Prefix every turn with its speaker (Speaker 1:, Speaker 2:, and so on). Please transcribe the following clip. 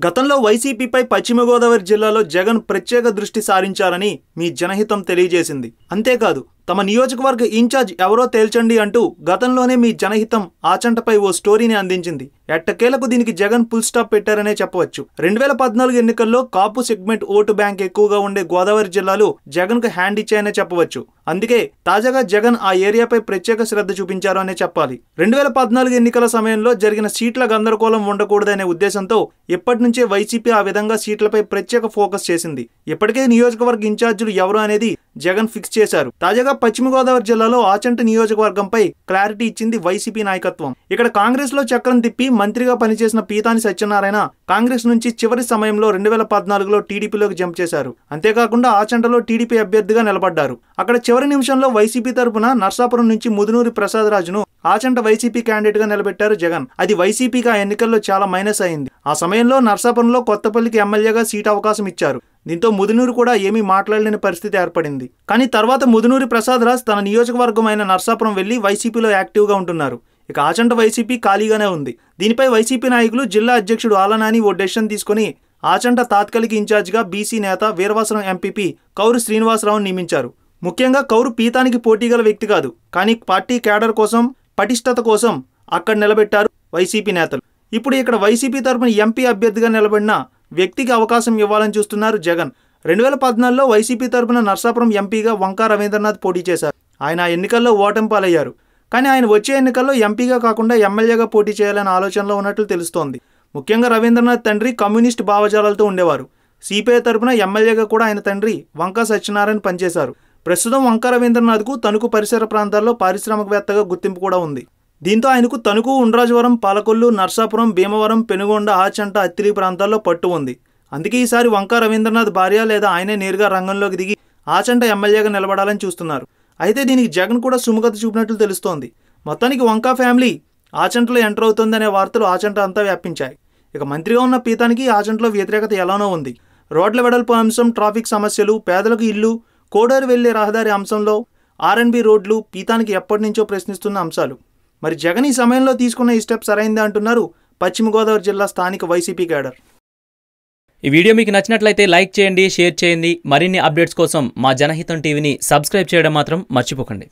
Speaker 1: గతంలో వైసీపీపై పశ్చిమ గోదావరి జిల్లాలో జగన్ ప్రత్యేక దృష్టి సారించారని మీ జనహితం తెలియజేసింది. అంతేకాదు తమ నియోజకవర్గ ఇన్ఛార్జ్ ఎవరో తేల్చండి అంటూ గతంలోనే మీ జనహితం ఆచంటపై ఓ స్టోరీని అందించింది. ఎట్టకేలకు దీనికి జగన్ ఫుల్ స్టాప్ పెట్టారనే చెప్పవచ్చు. 2014 ఎన్నికల్లో కాపు సెగ్మెంట్ ఓటు బ్యాంక్ ఎక్కువగా ఉండే గోదావరి జిల్లాలు జగన్ కు హ్యాండ్ ఇచ్చాయనే చెప్పవచ్చు. అందుకే తాజాగా జగన్ ఆ ఏరియాపై ప్రత్యేక శ్రద్ధ చూపించారు అనే చెప్పాలి. 2014 ఎన్నికల సమయంలో జరిగిన సీట్ల గందరగోళం ఉండకూడదనే ఉద్దేశంతో ఇప్పటి నుంచే వైసీపీ ఆ విధంగా సీట్లపై ప్రత్యేక ఫోకస్ చేసింది. ఇప్పటికే నియోజకవర్గ ఇన్ఛార్జీలు ఎవరు అనేది జగన్ ఫిక్స్ చేశారు. తాజాగా పశ్చిమ గోదావరి జిల్లాలో ఆచంట నియోజకవర్గంపై క్లారిటీ ఇచ్చింది వైసీపీ నాయకత్వం. ఇక్కడ కాంగ్రెస్ లో చక్రం తిప్పి మంత్రిగా పనిచేసిన పీతాని సత్యనారాయణ కాంగ్రెస్ నుంచి చివరి సమయంలో 2014లో టీడీపీలోకి జంప్ చేశారు. అంతేకాకుండా ఆచంటలో టీడీపీ అభ్యర్థిగా నిలబడ్డారు. అక్కడ చివరి నిమిషంలో వైసీపీ తరపున నర్సాపురం నుంచి ముదునూరి ప్రసాద్ రాజును ఆచంట వైసీపీ క్యాండిడేట్ గా నిలబెట్టారు జగన్. అది వైసీపీకి ఆ ఎన్నికల్లో చాలా మైనస్ అయింది. ఆ సమయంలో నర్సాపురంలో కొత్తపల్లికి ఎమ్మెల్యేగా సీట్ అవకాశం ఇచ్చారు. దీంతో ముదునూరు కూడా ఏమీ మాట్లాడలేని పరిస్థితి ఏర్పడింది. కానీ తర్వాత ముదునూరి ప్రసాద్ రాజ్ తన నియోజకవర్గం అయిన నర్సాపురం వెళ్లి వైసీపీలో యాక్టివ్గా ఉంటున్నారు. ఇక ఆచంట వైసీపీ ఖాళీగానే ఉంది. దీనిపై వైసీపీ నాయకులు జిల్లా అధ్యక్షుడు ఆలనాని ఓ డెసిషన్ తీసుకుని ఆచంట తాత్కాలిక ఇన్ఛార్జిగా బీసీ నేత వీరవాసరం ఎంపీపీ కౌరు శ్రీనివాసరావును నియమించారు. ముఖ్యంగా కౌరు పీతానికి పోటీగల వ్యక్తి కాదు, కానీ పార్టీ క్యాడర్ కోసం, పటిష్టత కోసం అక్కడ నిలబెట్టారు వైసీపీ నేతలు. ఇప్పుడు ఇక్కడ వైసీపీ తరపున ఎంపీ అభ్యర్థిగా నిలబడిన వ్యక్తికి అవకాశం ఇవ్వాలని చూస్తున్నారు జగన్. 2014లో వైసీపీ తరపున నర్సాపురం ఎంపీగా వంకా రవీంద్రనాథ్ పోటీ చేశారు. ఆయన ఆ ఎన్నికల్లో ఓటమి పాలయ్యారు. కానీ ఆయన వచ్చే ఎన్నికల్లో ఎంపీగా కాకుండా ఎమ్మెల్యేగా పోటీ చేయాలనే ఆలోచనలో ఉన్నట్లు తెలుస్తోంది. ముఖ్యంగా రవీంద్రనాథ్ తండ్రి కమ్యూనిస్ట్ భావజాలాలతో ఉండేవారు. సిపిఐ తరపున ఎమ్మెల్యేగా కూడా ఆయన తండ్రి వంకా సత్యనారాయణ పనిచేశారు. ప్రస్తుతం వంకా రవీంద్రనాథ్కు తణుకు పరిసర ప్రాంతాల్లో పారిశ్రామికవేత్తగా గుర్తింపు కూడా ఉంది. దీంతో ఆయనకు తణుకు, ఉండ్రాజవరం, పాలకొల్లు, నర్సాపురం, భీమవరం, పెనుగొండ, ఆచంట, అత్తిలి ప్రాంతాల్లో పట్టు ఉంది. అందుకే ఈసారి వంకా రవీంద్రనాథ్ భార్య లేదా ఆయనే నేరుగా రంగంలోకి దిగి ఆచంట ఎమ్మెల్యేగా నిలబడాలని చూస్తున్నారు. అయితే దీనికి జగన్ కూడా సుముఖత చూపినట్లు తెలుస్తోంది. మొత్తానికి వంకా ఫ్యామిలీ ఆచంటలో ఎంటర్ అవుతుందనే వార్తలు ఆచంట అంతా వ్యాపించాయి. ఇక మంత్రిగా ఉన్న పీతానికి ఆచంటలో వ్యతిరేకత ఎలానో ఉంది. రోడ్ల వెడల్పు అంశం, ట్రాఫిక్ సమస్యలు, పేదలకు ఇల్లు, కోడూరు వెళ్లే రహదారి అంశంలో ఆర్ఎండ్బి రోడ్లు పీతానికి ఎప్పటి నుంచో ప్రశ్నిస్తున్న అంశాలు. మరి జగన్ ఈ సమయంలో తీసుకున్న ఈ స్టెప్ సరైందే అంటున్నారు పశ్చిమ గోదావరి జిల్లా స్థానిక వైసీపీ క్యాడర్.
Speaker 2: ఈ వీడియో మీకు నచ్చినట్లయితే లైక్ చేయండి, షేర్ చేయండి. మరిన్ని అప్డేట్స్ కోసం మా జనహితం టీవీని సబ్స్క్రైబ్ చేయడం మాత్రం మర్చిపోకండి.